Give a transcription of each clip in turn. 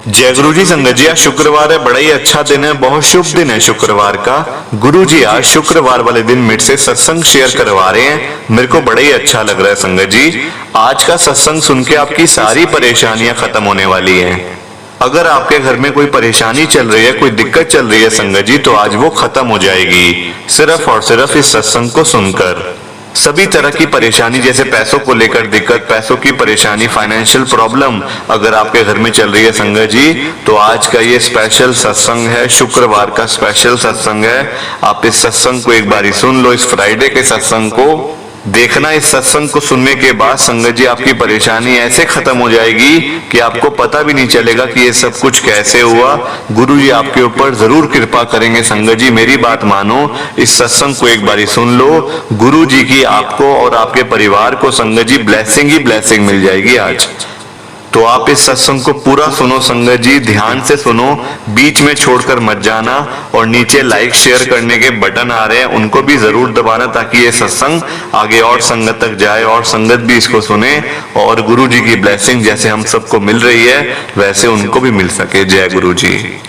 जय गुरु जी। संगत जी, आज शुक्रवार है, बड़ा ही अच्छा दिन है, बहुत शुभ दिन है शुक्रवार का। गुरु जी आज शुक्रवार वाले दिन मेरे से सत्संग शेयर करवा रहे हैं, मेरे को बड़ा ही अच्छा लग रहा है। संगत जी, आज का सत्संग सुन के आपकी सारी परेशानियां खत्म होने वाली हैं। अगर आपके घर में कोई परेशानी चल रही है, कोई दिक्कत चल रही है संगत जी, तो आज वो खत्म हो जाएगी, सिर्फ और सिर्फ इस सत्संग को सुनकर। सभी तरह की परेशानी, जैसे पैसों को लेकर दिक्कत, पैसों की परेशानी, फाइनेंशियल प्रॉब्लम अगर आपके घर में चल रही है संगत जी, तो आज का ये स्पेशल सत्संग है, शुक्रवार का स्पेशल सत्संग है। आप इस सत्संग को एक बारी सुन लो, इस फ्राइडे के सत्संग को देखना। इस सत्संग को सुनने के बाद संगत जी आपकी परेशानी ऐसे खत्म हो जाएगी कि आपको पता भी नहीं चलेगा कि ये सब कुछ कैसे हुआ। गुरु जी आपके ऊपर जरूर कृपा करेंगे संगत जी, मेरी बात मानो, इस सत्संग को एक बारी सुन लो। गुरु जी की आपको और आपके परिवार को संगत जी ब्लेसिंग ही ब्लेसिंग मिल जाएगी आज। तो आप इस सत्संग को पूरा सुनो संगत जी, ध्यान से सुनो, बीच में छोड़कर मत जाना। और नीचे लाइक शेयर करने के बटन आ रहे हैं, उनको भी जरूर दबाना, ताकि ये सत्संग आगे और संगत तक जाए और संगत भी इसको सुने और गुरु जी की ब्लेसिंग जैसे हम सबको मिल रही है वैसे उनको भी मिल सके। जय गुरु जी।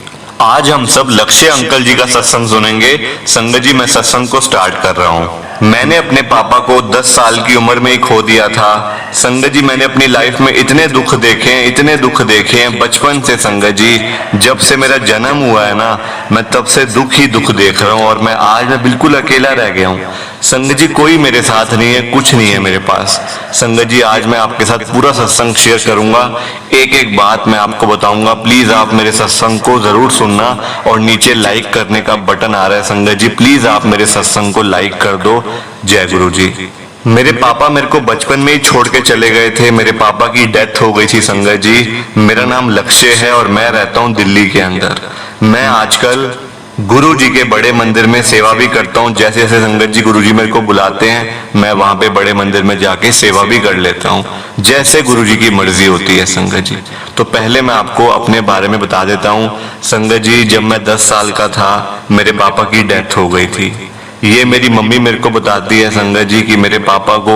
आज हम सब लक्ष्य अंकल जी का सत्संग सुनेंगे। संगत जी, मैं सत्संग को स्टार्ट कर रहा हूँ। मैंने अपने पापा को 10 साल की उम्र में ही खो दिया था। संगत जी, मैंने अपनी लाइफ में इतने दुख देखे हैं, इतने दुख देखे हैं बचपन से संगत जी। जब से मेरा जन्म हुआ है ना, मैं तब से दुख ही दुख देख रहा हूँ और मैं बिल्कुल अकेला रह गया हूँ। संगत जी, कोई मेरे साथ नहीं है, कुछ नहीं है मेरे पास। संगत जी, आज मैं आपके साथ पूरा सत्संग शेयर करूंगा, एक एक बात मैं आपको बताऊंगा। प्लीज आप मेरे सत्संग को जरूर सुनना और नीचे लाइक करने का बटन आ रहा है संगत जी, प्लीज आप मेरे सत्संग को लाइक कर दो। जय गुरु जी। मेरे पापा मेरे को बचपन में ही छोड़ के चले गए थे, मेरे पापा की डेथ हो गई थी संगत जी। मेरा नाम लक्ष्य है और मैं रहता हूँ दिल्ली के अंदर। मैं आजकल गुरु जी के बड़े मंदिर में सेवा भी करता हूँ। जैसे जैसे संगत जी गुरु जी मेरे को बुलाते हैं, मैं वहां पे बड़े मंदिर में जाके सेवा भी कर लेता हूँ, जैसे गुरु जी की मर्जी होती है संगत जी। तो पहले मैं आपको अपने बारे में बता देता हूँ संगत जी। जब मैं 10 साल का था, मेरे पापा की डेथ हो गई थी। ये मेरी मम्मी मेरे को बताती है संगत जी कि मेरे पापा को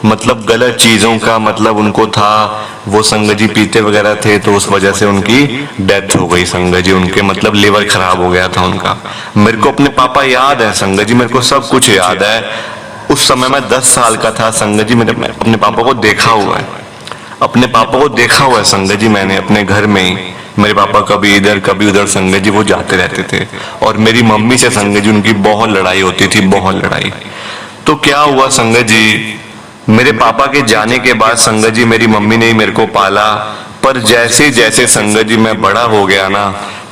मतलब गलत चीजों का मतलब उनको था, वो संगत जी पीते वगैरह थे, तो उस वजह से उनकी डेथ हो गई संगत जी। उनके मतलब लिवर खराब हो गया था उनका। मेरे को अपने पापा याद है संगत जी, मेरे को सब कुछ याद है। उस समय मैं 10 साल का था संगत जी। मैंने अपने पापा को देखा हुआ है, अपने पापा को देखा हुआ है संगत जी मैंने अपने घर में ही। मेरे पापा कभी इधर कभी उधर संगत जी वो जाते रहते थे। और मेरी मम्मी से संगत जी उनकी बहुत लड़ाई होती थी, बहुत लड़ाई। तो क्या हुआ संगत जी, मेरे पापा के जाने के बाद संगत जी मेरी मम्मी ने ही मेरे को पाला। पर जैसे जैसे संगत जी मैं बड़ा हो गया ना,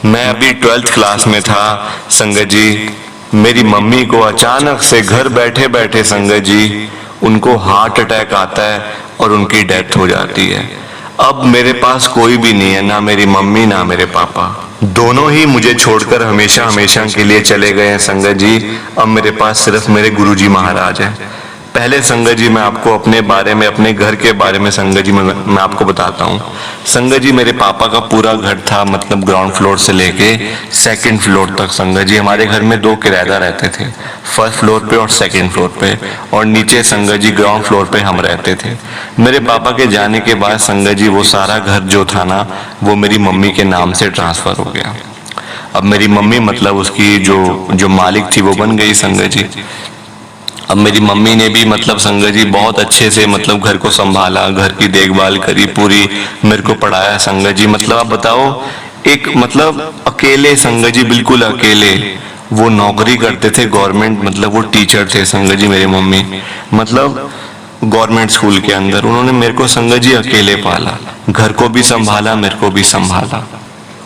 मैं अभी 12th क्लास में था संगत जी, मेरी मम्मी को अचानक से घर बैठे बैठे संगत जी उनको हार्ट अटैक आता है और उनकी डेथ हो जाती है। अब मेरे पास कोई भी नहीं है, ना मेरी मम्मी ना मेरे पापा, दोनों ही मुझे छोड़कर हमेशा हमेशा के लिए चले गए हैं संगत जी। अब मेरे पास सिर्फ मेरे गुरुजी महाराज हैं। पहले संगत जी मैं आपको अपने बारे में, अपने घर के बारे में संगत जी मैं आपको बताता हूँ। संगत जी मेरे पापा का पूरा घर था, मतलब ग्राउंड फ्लोर से लेके 2nd फ्लोर तक संगत जी। हमारे घर में 2 किराएदार रहते थे, 1st फ्लोर पे और 2nd फ्लोर पे, और नीचे संगत जी ग्राउंड फ्लोर पे हम रहते थे। मेरे पापा के जाने के बाद संगत जी वो सारा घर जो था ना, वो मेरी मम्मी के नाम से ट्रांसफर हो गया। अब मेरी मम्मी मतलब उसकी जो मालिक थी वो बन गई संगत जी। अब मेरी मम्मी ने भी मतलब संगत जी बहुत अच्छे से मतलब घर को संभाला, घर की देखभाल करी पूरी, मेरे को पढ़ाया संगत जी। मतलब आप बताओ, एक मतलब अकेले संगत जी, बिल्कुल अकेले वो नौकरी करते थे गवर्नमेंट, मतलब वो टीचर थे संगत जी मेरे मम्मी, मतलब गवर्नमेंट स्कूल के अंदर। उन्होंने मेरे को संगत जी अकेले पाला, घर को भी संभाला, मेरे को भी संभाला।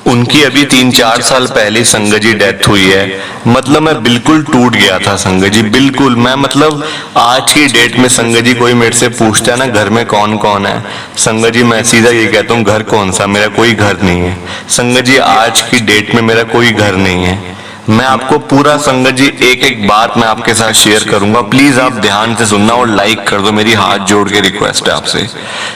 उनकी अभी 3-4 साल पहले संगत जी डेथ हुई है। मतलब मैं बिल्कुल टूट गया था संगत जी, बिल्कुल। मैं मतलब आज की डेट में संगत जी कोई मेरे से पूछता है ना घर में कौन कौन है, संगत जी मैं सीधा ये कहता हूँ घर कौन सा, मेरा कोई घर नहीं है संगत जी। आज की डेट में मेरा कोई घर नहीं है। मैं आपको पूरा संगत जी एक एक बात मैं आपके साथ शेयर करूंगा, प्लीज आप ध्यान से सुनना और लाइक कर दो, मेरी हाथ जोड़ के रिक्वेस्ट है आपसे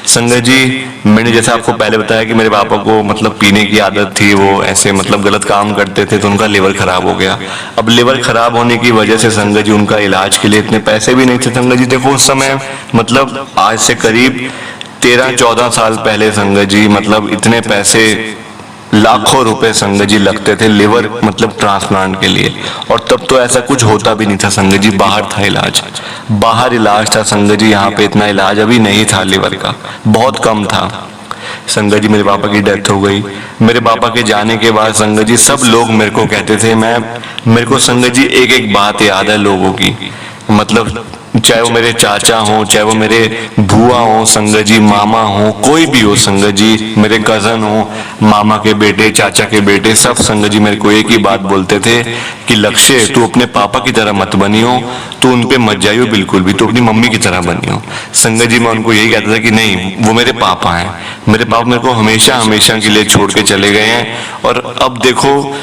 संगत जी। मैंने जैसे आपको पहले बताया कि मेरे पापा को मतलब पीने की आदत थी, वो ऐसे मतलब गलत काम करते थे, तो उनका लिवर खराब हो गया। अब लिवर खराब होने की वजह से संगत जी उनका इलाज के लिए इतने पैसे भी नहीं थे संगत जी। देखो उस समय मतलब आज से करीब 13-14 साल पहले संगत जी मतलब इतने पैसे लाखों रुपए संगत जी लगते थे लिवर मतलब ट्रांसप्लांट के लिए। और तब तो ऐसा कुछ होता भी नहीं था संगत जी, बाहर था इलाज, बाहर इलाज था संगत जी। यहाँ पे इतना इलाज अभी नहीं था लिवर का, बहुत कम था संगत जी। मेरे पापा की डेथ हो गई। मेरे पापा के जाने के बाद संगत जी सब लोग मेरे को कहते थे, मेरे को संगत जी एक एक बात याद है लोगों की, मतलब चाहे वो मेरे चाचा हो, चाहे वो मेरे बुआ हो संगत जी, मामा हो, कोई भी हो संगत जी, मेरे कजन हो, मामा के बेटे, चाचा के बेटे, सब संगत जी मेरे को एक ही बात बोलते थे कि लक्ष्य तू अपने पापा की तरह मत बनियो, तू उन पे मत जाइयो बिल्कुल भी, तू अपनी मम्मी की तरह बनियो। संगत जी मैं उनको यही कहता था कि नहीं, वो मेरे पापा हैं, मेरे पापा मेरे को हमेशा हमेशा के लिए छोड़ के चले गए हैं। और अब देखो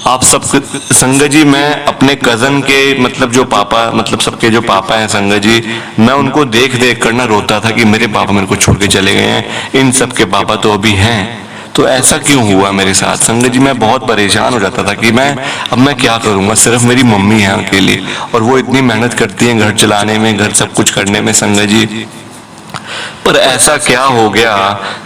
आप सब संगत जी, मैं अपने कजन के मतलब जो पापा, मतलब सबके जो पापा हैं संगत जी, मैं उनको देख देख कर ना रोता था कि मेरे पापा मेरे को छोड़ के चले गए हैं, इन सब के पापा तो अभी हैं, तो ऐसा क्यों हुआ मेरे साथ संगत जी। मैं बहुत परेशान हो जाता था कि मैं क्या करूंगा, सिर्फ मेरी मम्मी है अकेली और वो इतनी मेहनत करती है घर चलाने में, घर सब कुछ करने में संगत जी। पर ऐसा क्या हो गया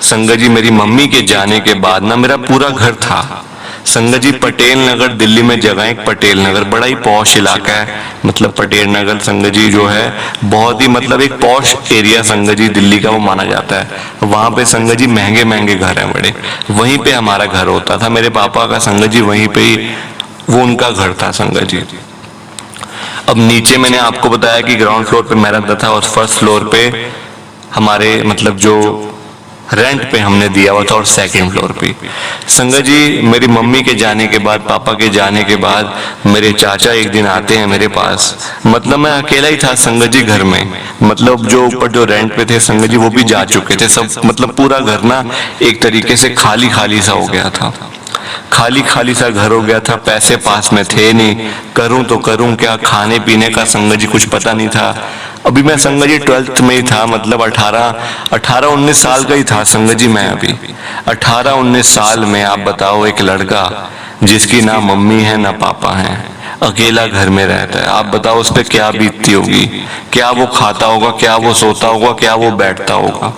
संगत जी, मेरी मम्मी के जाने के बाद ना मेरा पूरा घर था संगत जी, पटेल नगर दिल्ली में जगह एक पटेल नगर, बड़ा ही पॉश इलाका है, मतलब पटेल नगर संगत जी जो है बहुत ही मतलब एक पॉश एरिया संगत जी दिल्ली का वो माना जाता है। वहां पे संगत जी महंगे महंगे घर हैं बड़े, वहीं पे हमारा घर होता था, मेरे पापा का संगत जी वहीं पे ही वो उनका घर था संगत जी। अब नीचे मैंने आपको बताया कि ग्राउंड फ्लोर पे मैं रहता था और फर्स्ट फ्लोर पे हमारे मतलब जो रेंट पे हमने दिया हुआ था, और सेकंड फ्लोर पे संगत जी मेरी मम्मी के जाने के बाद, पापा के जाने के बाद मेरे चाचा एक दिन आते हैं मेरे पास, मतलब मैं अकेला ही था संगत जी घर में, मतलब जो ऊपर जो रेंट पे थे संगत जी वो भी जा चुके थे सब, मतलब पूरा घर ना एक तरीके से खाली खाली सा हो गया था, खाली खाली सा घर हो गया था, पैसे पास में थे नहीं, करूं तो करूं क्या, खाने पीने का संगत जी कुछ पता नहीं था। अभी मैं संगत जी 12th में ही था, मतलब 18-19 साल का ही था संगत जी मैं अभी। 18-19 साल में आप बताओ एक लड़का जिसकी ना मम्मी है ना पापा है, अकेला घर में रहता है, आप बताओ उस पर क्या बीतती होगी, क्या वो खाता होगा, क्या वो सोता होगा, क्या वो बैठता होगा,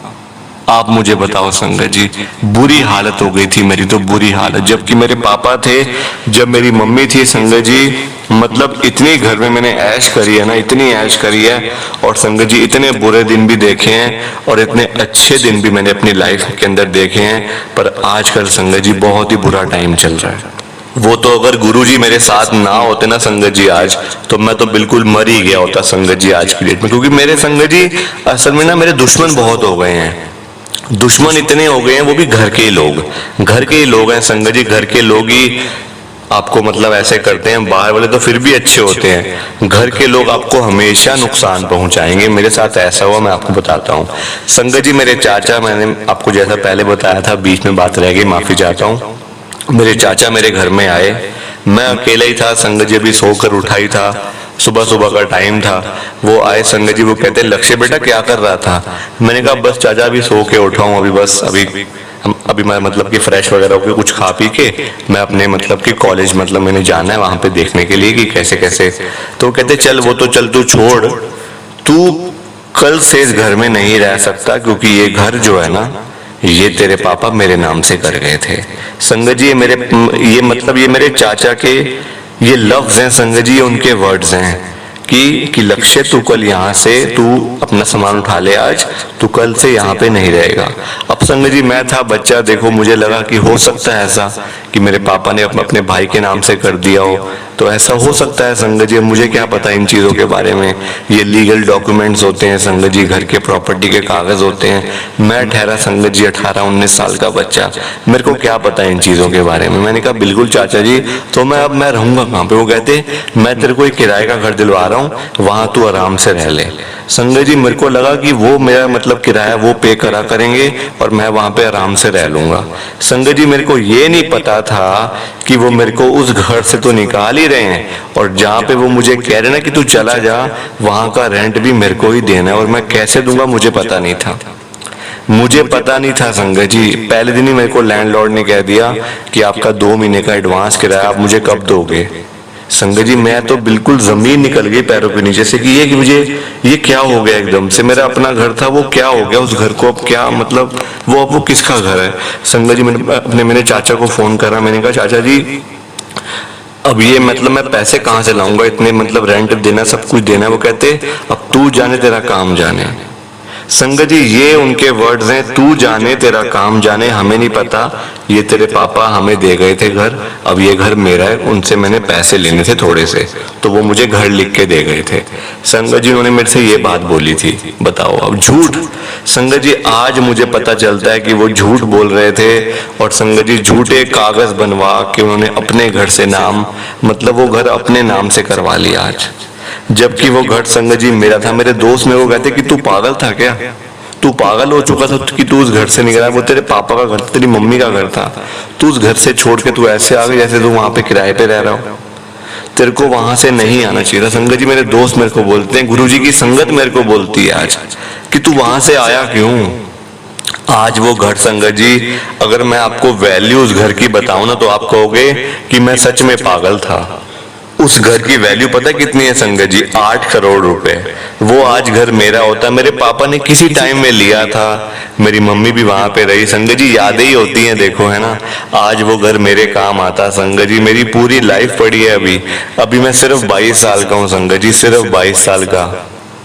आप मुझे बताओ संगत जी। बुरी हालत हो गई थी मेरी तो, बुरी हालत। जबकि मेरे पापा थे, जब मेरी मम्मी थी संगत जी, मतलब इतनी घर में मैंने ऐश करी है ना, इतनी ऐश करी है, और संगत जी इतने बुरे दिन भी देखे हैं और इतने अच्छे दिन भी मैंने अपनी लाइफ के अंदर देखे हैं। पर आजकल संगत जी बहुत ही बुरा टाइम चल रहा है। वो तो अगर गुरुजी मेरे साथ ना होते ना संगत जी आज, तो मैं तो बिल्कुल मर ही गया होता संगत जी आज की डेट में। क्योंकि मेरे संगत जी असल में ना मेरे दुश्मन बहुत हो गए हैं, दुश्मन इतने हो गए हैं, वो भी घर के ही लोग, घर के ही लोग हैं संगत जी, घर के लोग ही आपको मतलब ऐसे करते हैं, बाहर वाले तो फिर भी अच्छे होते हैं, घर के लोग आपको हमेशा नुकसान पहुंचाएंगे। मेरे साथ ऐसा हुआ, मैं आपको बताता हूँ संगत जी। मेरे चाचा, मैंने आपको जैसा पहले बताया था, बीच में बात रह गई, माफी चाहता हूँ। मेरे चाचा मेरे घर में आए, मैं अकेला ही था संगत जी, अभी सोकर उठा ही था, सुबह सुबह का टाइम था। वो आए संगत जी, वो कहते लक्ष्य बेटा क्या कर रहा था। मैंने कहा बस चाचा अभी सो के उठा हूँ, अभी बस अभी मैं मतलब कि फ्रेश वगैरह होकर कुछ खा पी के मैं अपने मतलब कि कॉलेज मतलब मैंने जाना है वहां पे देखने के लिए कि कैसे कैसे। तो कहते चल वो तो चल, तू छोड़, तू कल से इस घर में नहीं रह सकता, क्योंकि ये घर जो है ना ये तेरे पापा मेरे नाम से कर गए थे। संगत जी ये मतलब ये मेरे चाचा के ये लफ्ज हैं संगत जी, ये उनके वर्ड्स हैं कि लक्ष्य तू कल यहाँ से तू अपना सामान उठा ले, आज तू कल से यहाँ पे नहीं रहेगा। अब संगत जी मैं था बच्चा, देखो मुझे लगा कि हो सकता है ऐसा कि मेरे पापा ने अपने भाई के नाम से कर दिया हो, तो ऐसा हो सकता है संगत जी। मुझे क्या पता इन चीजों के बारे में, ये लीगल डॉक्यूमेंट्स होते हैं संगत जी, घर के प्रॉपर्टी के कागज होते हैं। मैं ठहरा संगत जी 18-19 साल का बच्चा, मेरे को क्या पता इन चीजों के बारे में। मैंने कहा बिल्कुल चाचा जी, तो मैं रहूंगा कहाँ पे। वो कहते मैं तेरे को एक किराए का घर दिलवा रहा हूँ, वहां तू आराम से रह ले। संगत जी मेरे को लगा कि वो मेरा मतलब किराया वो पे करा करेंगे और मैं वहां पे आराम से रह लूंगा। संगत जी मेरे को ये नहीं पता था कि वो मेरे को उस घर से तो निकाल ही रहे हैं, और जहाँ पे वो मुझे कह रहे ना कि तू चला जा, वहां का रेंट भी मेरे को ही देना है, और मैं कैसे दूंगा मुझे पता नहीं था। मुझे पता नहीं था संगत जी, पहले दिन ही मेरे को लैंडलॉर्ड ने कह दिया कि आपका 2 महीने का एडवांस किराया आप मुझे कब दोगे। संगत जी मैं तो बिल्कुल जमीन निकल गई पैरों के नीचे से कि मुझे ये क्या हो गया, एकदम से मेरा अपना घर था वो क्या हो गया, उस घर को अब क्या मतलब वो किसका घर है। संगत जी मैंने मेरे चाचा को फोन करा, मैंने कहा चाचा जी अब ये मतलब मैं पैसे कहाँ से लाऊंगा, इतने मतलब रेंट देना सब कुछ देना। वो कहते अब तू जाने तेरा काम जाने। संगत जी ये उनके वर्ड्स हैं, तू जाने तेरा काम जाने, हमें नहीं पता, ये तेरे पापा हमें दे गए थे घर, अब ये घर मेरा है, उनसे मैंने पैसे लेने थे थोड़े से तो वो मुझे घर लिख के दे गए थे। संगत जी उन्होंने मेरे से ये बात बोली थी, बताओ अब झूठ। संगत जी आज मुझे पता चलता है कि वो झूठ बोल रहे थे और संगत जी झूठे कागज बनवा के उन्होंने अपने घर से नाम मतलब वो घर अपने नाम से करवा लिया आज, जबकि वो घर संगत जी मेरा था। मेरे दोस्त मेरे को कहते कि तू पागल था क्या, तू पागल हो चुका था कि तू उस घर से निकला, वो तेरे पापा का घर, तेरी मम्मी का घर था, तू उस घर से छोड़ के तू ऐसे आ गया जैसे तू वहां पे किराए पे रह रहा हो, तेरे को वहां से नहीं आना चाहिए था। संगत जी मेरे दोस्त मेरे को बोलते हैं, गुरुजी की संगत मेरे को बोलती है आज कि तू वहां से आया क्यों। आज वो घर संगत जी अगर मैं आपको वैल्यू उस घर की बताऊं ना तो आप कहोगे कि मैं सच में पागल था। उस घर की वैल्यू पता कितनी है संगत जी, 8 करोड़ रुपए। वो आज घर मेरा होता, मेरे पापा ने किसी टाइम में लिया था, मेरी मम्मी भी वहां पे रही। संगत जी यादें ही होती हैं देखो, है ना। आज वो घर मेरे काम आता संगत जी। मेरी पूरी लाइफ पड़ी है अभी मैं सिर्फ 22 साल का हूँ संगत जी, सिर्फ 22 साल का।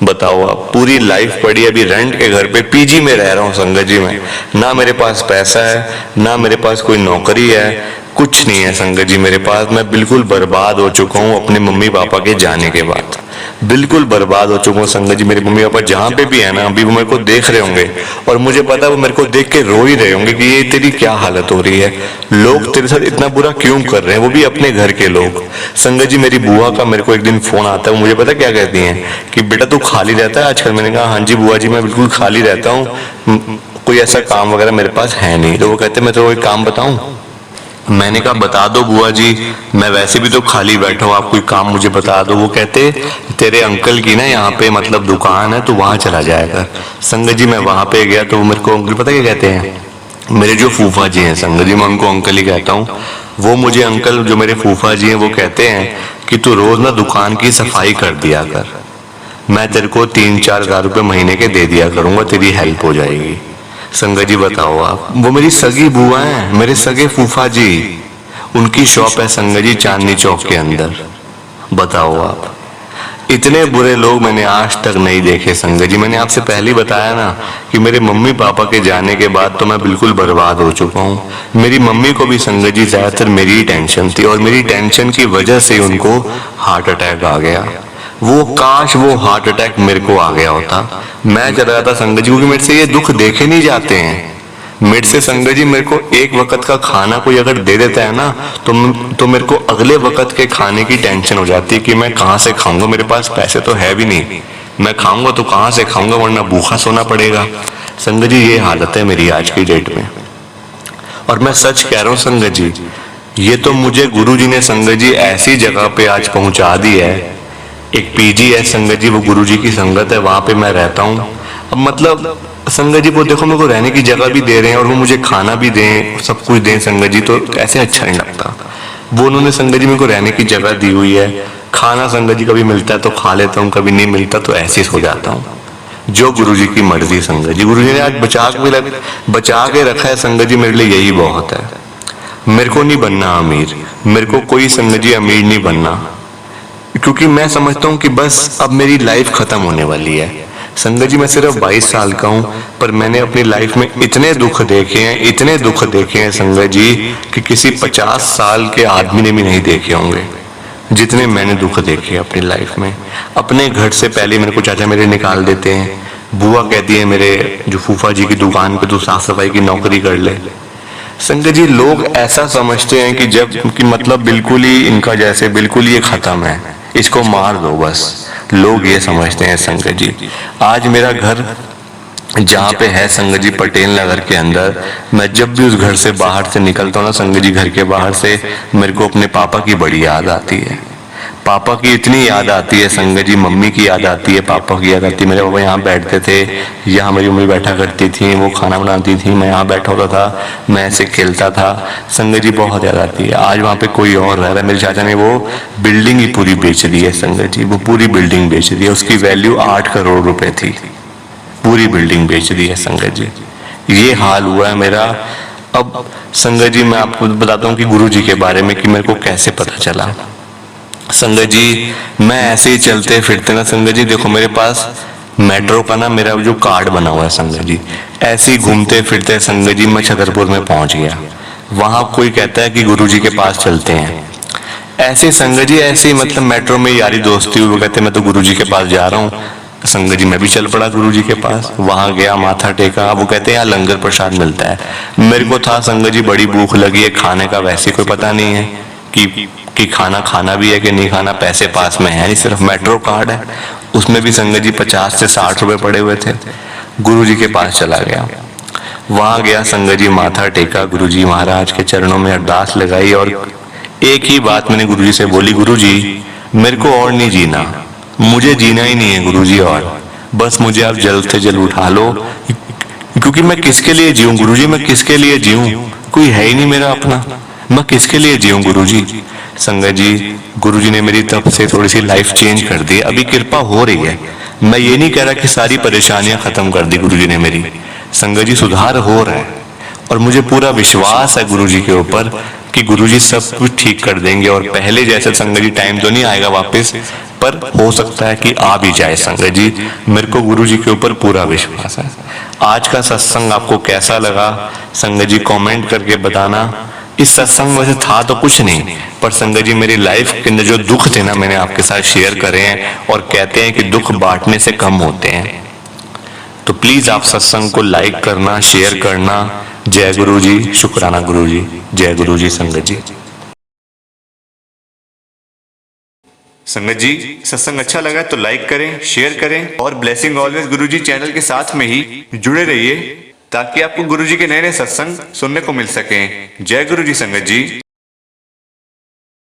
बताओ आप, पूरी लाइफ पड़ी अभी रेंट के घर पे पीजी में रह रहा हूँ संगत जी मैं। ना मेरे पास पैसा है, ना मेरे पास कोई नौकरी है, कुछ नहीं है संगत जी मेरे पास। मैं बिल्कुल बर्बाद हो चुका हूँ अपने मम्मी पापा के जाने के बाद, बिल्कुल बर्बाद हो चुका हूँ संगत जी। मेरे मम्मी पापा जहाँ पे भी है ना अभी वो मेरे को देख रहे होंगे और मुझे पता है वो मेरे को देख के रो ही रहे होंगे कि ये तेरी क्या हालत हो रही है, लोग तेरे साथ इतना बुरा क्यों कर रहे हैं, वो भी अपने घर के लोग। संगत जी मेरी बुआ का मेरे को एक दिन फोन आता है, मुझे पता क्या कहती हैं कि बेटा तू खाली रहता है आजकल। मैंने कहा हाँ जी बुआ जी मैं बिल्कुल खाली रहता हूँ, कोई ऐसा काम वगैरह मेरे पास है नहीं। तो वो कहते मैं तो एक काम बताऊं। मैंने कहा बता दो बुआ जी, मैं वैसे भी तो खाली बैठा हूँ, आप कोई काम मुझे बता दो। वो कहते तेरे अंकल की ना यहाँ पे मतलब दुकान है तो वहां चला जाएगा। संगत जी मैं वहां पे गया तो मेरे को अंकल पता क्या कहते हैं, मेरे जो फूफा जी हैं संगत जी मैं उनको अंकल ही कहता हूँ, वो मुझे अंकल जो मेरे फूफा जी हैं वो कहते हैं कि तू रोज ना दुकान की सफाई कर दिया कर, मैं तेरे को 3-4 हजार रुपये महीने के दे दिया करूंगा, तेरी हेल्प हो जाएगी। संगत जी बताओ आप, वो मेरी सगी बुआ हैं, मेरे सगे फूफा जी, उनकी शॉप है संगत जी चांदनी चौक के अंदर। बताओ आप, इतने बुरे लोग मैंने आज तक नहीं देखे संगत जी। मैंने आपसे पहले ही बताया ना कि मेरे मम्मी पापा के जाने के बाद तो मैं बिल्कुल बर्बाद हो चुका हूँ। मेरी मम्मी को भी संगत जी ज्यादातर मेरी ही टेंशन थी और मेरी टेंशन की वजह से उनको हार्ट अटैक आ गया। वो काश वो हार्ट अटैक मेरे को आ गया होता, मैं चला जाता संगत जी, क्योंकि मेरे से ये दुख देखे नहीं जाते हैं। मेरे से संगत जी मेरे को एक वक्त का खाना कोई अगर दे देता है ना तो मेरे को अगले वक्त के खाने की टेंशन हो जाती है कि मैं कहाँ से खाऊंगा, मेरे पास पैसे तो है भी नहीं, मैं खाऊंगा तो कहाँ से खाऊंगा, वरना भूखा सोना पड़ेगा। संगत जी ये हालत है मेरी आज की डेट में, और मैं सच कह रहा हूँ संगत जी, ये तो मुझे गुरु जी ने संगत जी ऐसी जगह पे आज पहुंचा दी है। एक पीजी है संगत जी, वो गुरु जी की संगत है, वहां पे मैं रहता हूँ। अब मतलब संगत जी वो देखो मेरे को रहने की जगह भी दे रहे हैं और वो मुझे खाना भी दें, सब कुछ दें संगत जी, तो ऐसे अच्छा नहीं लगता। वो उन्होंने संगत जी मेरे को रहने की जगह दी हुई है, खाना संगत जी कभी मिलता है तो खा लेता हूँ, कभी नहीं मिलता तो ऐसे ही सो जाता हूँ, जो गुरु जी की मर्जी। संगत जी गुरु जी ने आज बचा के रखा है संगत जी, मेरे लिए यही बहुत है। मेरे को नहीं बनना अमीर, मेरे को कोई संगत जी अमीर नहीं बनना, क्योंकि मैं समझता हूँ कि बस अब मेरी लाइफ खत्म होने वाली है। संगत जी मैं सिर्फ 22 साल का हूँ, पर मैंने अपनी लाइफ में इतने दुख देखे हैं, इतने दुख देखे हैं संगत जी कि किसी 50 साल के आदमी ने भी नहीं देखे होंगे जितने मैंने दुख देखे अपनी लाइफ में। अपने घर से पहले मेरे को चाचा मेरे निकाल देते हैं, बुआ कहती है मेरे जो फूफा जी की दुकान पे तू साफ सफाई की नौकरी कर ले। संगत जी लोग ऐसा समझते हैं कि जब कि मतलब बिल्कुल ही इनका जैसे बिल्कुल ये खत्म है, इसको मार दो बस, लोग ये समझते हैं संगत जी। आज मेरा घर जहाँ पे है संगत जी पटेल नगर के अंदर, मैं जब भी उस घर से बाहर से निकलता हूँ ना संगत जी, घर के बाहर से मेरे को अपने पापा की बड़ी याद आती है। पापा की इतनी याद आती है संगत जी, मम्मी की याद आती है, पापा की याद आती है। मेरे पापा यहाँ बैठते थे, यहाँ मेरी मम्मी बैठा करती थी, वो खाना बनाती थी, मैं यहाँ बैठा होता था, मैं ऐसे खेलता था। संगत जी बहुत याद आती है। आज वहाँ पे कोई और रह रहा है। मेरे चाचा ने वो बिल्डिंग ही पूरी बेच दी है संगत जी, वो पूरी बिल्डिंग बेच दी है। उसकी वैल्यू 8 करोड़ रुपए थी, पूरी बिल्डिंग बेच दी है संगत जी। ये हाल हुआ है मेरा। अब संगत जी मैं आपको बताता हूँ कि गुरु जी के बारे में कि मेरे को कैसे पता चला। संगत जी मैं ऐसे ही चलते फिरते ना संगत जी, देखो मेरे पास मेट्रो का ना मेरा जो कार्ड बना हुआ है संगत जी, ऐसे ही घूमते फिरते संगत जी मैं छतरपुर में पहुंच गया। वहां कोई कहता है कि गुरुजी के पास चलते हैं। ऐसे संगत जी ऐसे ही मतलब मेट्रो में यारी दोस्ती हुई, वो कहते मैं तो गुरुजी के पास जा रहा हूँ। संगत जी मैं भी चल पड़ा गुरुजी के पास, वहां गया, माथा टेका। वो कहते हैं यहाँ लंगर प्रसाद मिलता है। मेरे को था संगत जी बड़ी भूख लगी है, खाने का वैसे कोई पता नहीं है कि खाना भी है कि नहीं खाना, पैसे पास में है नहीं, सिर्फ मेट्रो कार्ड है। उसमें भी संगत जी 50 से 60 रुपए पड़े हुए थे। गुरुजी के पास चला गया, वहां गया संगत जी, माथा टेका, गुरुजी महाराज के चरणों में अरदास लगाई और एक ही बात मैंने गुरुजी से बोली, गुरुजी मेरे को और नहीं जीना, मुझे जीना ही नहीं है गुरुजी, और बस मुझे आप जल्द से जल्द उठा लो, क्योंकि मैं किसके लिए जीऊं गुरुजी, मैं किसके लिए जीऊं, कोई है ही नहीं मेरा अपना, मैं किसके लिए जीऊं गुरुजी। संगत जी गुरुजी ने मेरी तब से थोड़ी सी लाइफ चेंज कर दी, अभी कृपा हो रही है। मैं ये नहीं कह रहा कि सारी परेशानियां खत्म कर दी गुरुजी ने मेरी, संगत जी सुधार हो रहा है और मुझे पूरा विश्वास है गुरुजी के ऊपर कि गुरुजी सब कुछ ठीक कर देंगे। और पहले जैसे संगत जी टाइम तो नहीं आएगा वापस, पर हो सकता है कि आ भी जाए संगत जी। मेरे को गुरुजी के ऊपर पूरा विश्वास है। आज का सत्संग आपको कैसा लगा संगत जी कमेंट करके बताना। इस सत्संग में से था तो कुछ नहीं, पर संगत जी मेरी लाइफ के अंदर जो दुख थे ना मैंने आपके साथ शेयर करे हैं, और कहते हैं कि दुख बांटने से कम होते हैं। तो प्लीज आप सत्संग को लाइक करना, शेयर करना। जय गुरु जी, शुक्राना गुरु जी, जय गुरु जी। संगत जी संगत जी सत्संग अच्छा लगा तो लाइक करें, शेयर करें और ब्लेसिंग ऑलवेज गुरुजी चैनल के साथ में ही जुड़े रहिए, ताकि आपको गुरुजी के नए नए सत्संग सुनने को मिल सकें। जय गुरु जी संगत जी।